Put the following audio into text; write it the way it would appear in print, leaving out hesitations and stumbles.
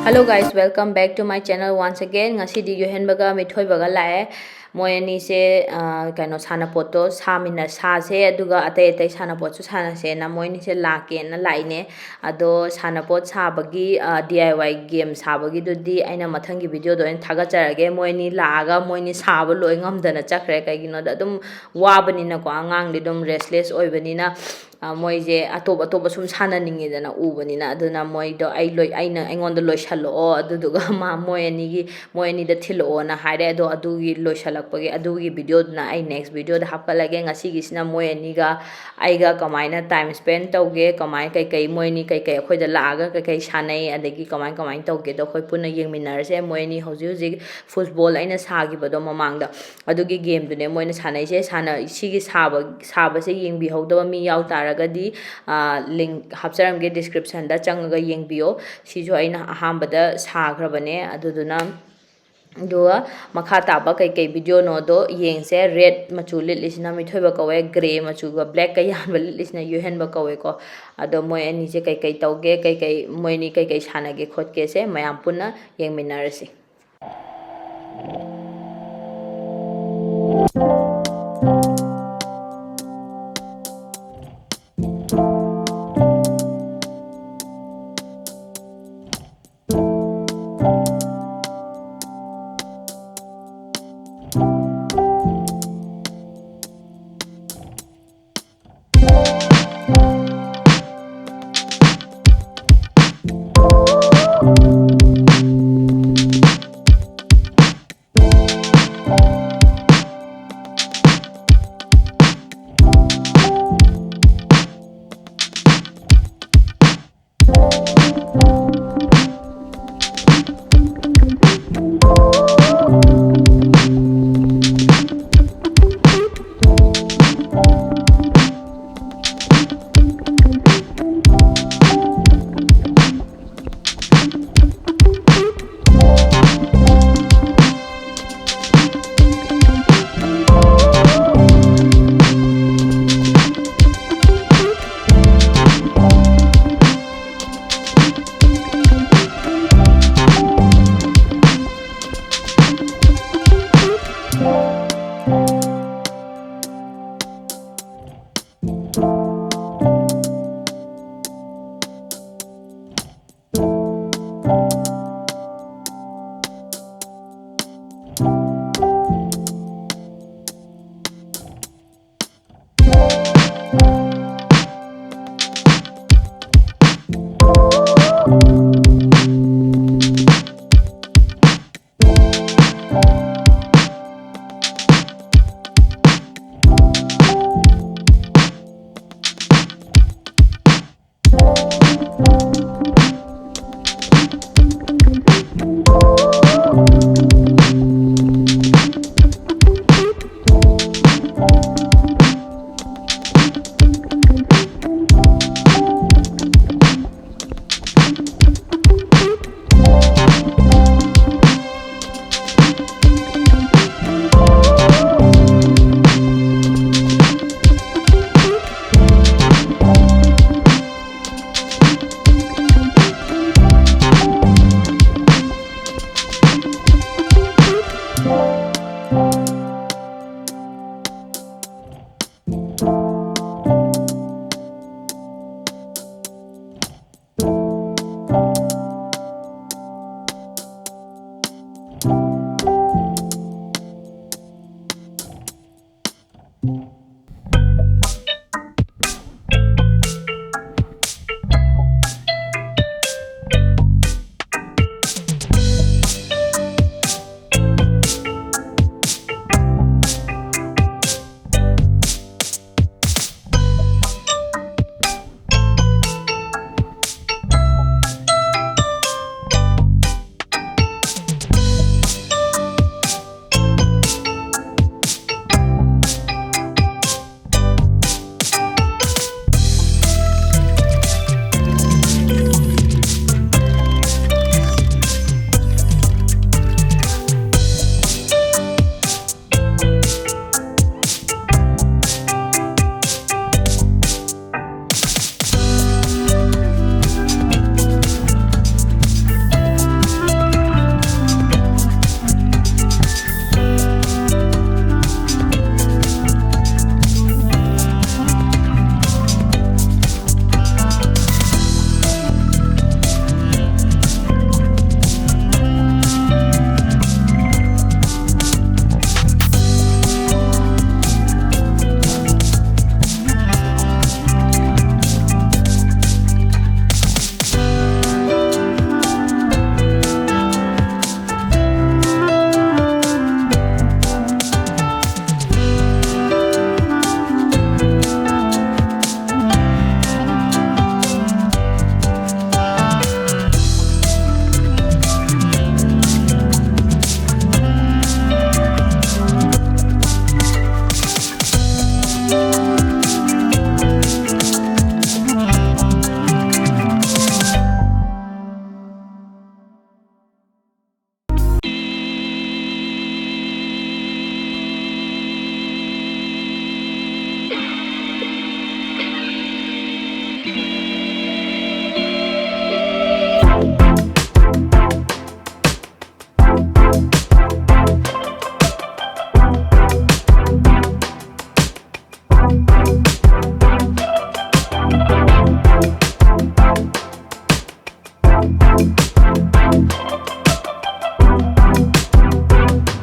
Hello guys, welcome back to my channel once again. Ngasi di yohen baga mithoi baga lae. Moi ani se kaino sana poto samina sa se aduga ate sana pot su sana se na moi ni se lake na laine ado sana pot sa bagi DIY game sa bagi do di aina mathangi video do en thaga charage moi ni laaga moi ni sa ba loi ngam dana chakre kai gino da dum wa bani na ko angang di dum restless oi bani na moi je atop atop sum sana ningi dana u bani na aduna moi do ai loi aina aingon do loi shalo aduduga ma moi ani da thilo na haire do adugi loi lakpa adugi video na ai next video da hapkalage ngasi gisina moi ani ga aiga kamaina time spend tauge kamai kai moi ni kai akhoi da laaga kai sanai adagi kamai tauge do khoi punna yengminarse moi ni hoji football aina sagi bado mamang da adugi game dune moi na sanai se sana sigi saba se yengbi hauda mi yaw taragadi link hapcharamge description da changaga yengbiyo sijo aina ahambada sagrabane aduduna Dua Macha taba kai video no do yeng se red machu lit lisna mithoi ba kawe gray machu ga black kai yan ba lisna yuhen ba kawe ko ado moi ani je kai tauge kai moi ni kai sana ge khot ke se mayam punna yeng minarasi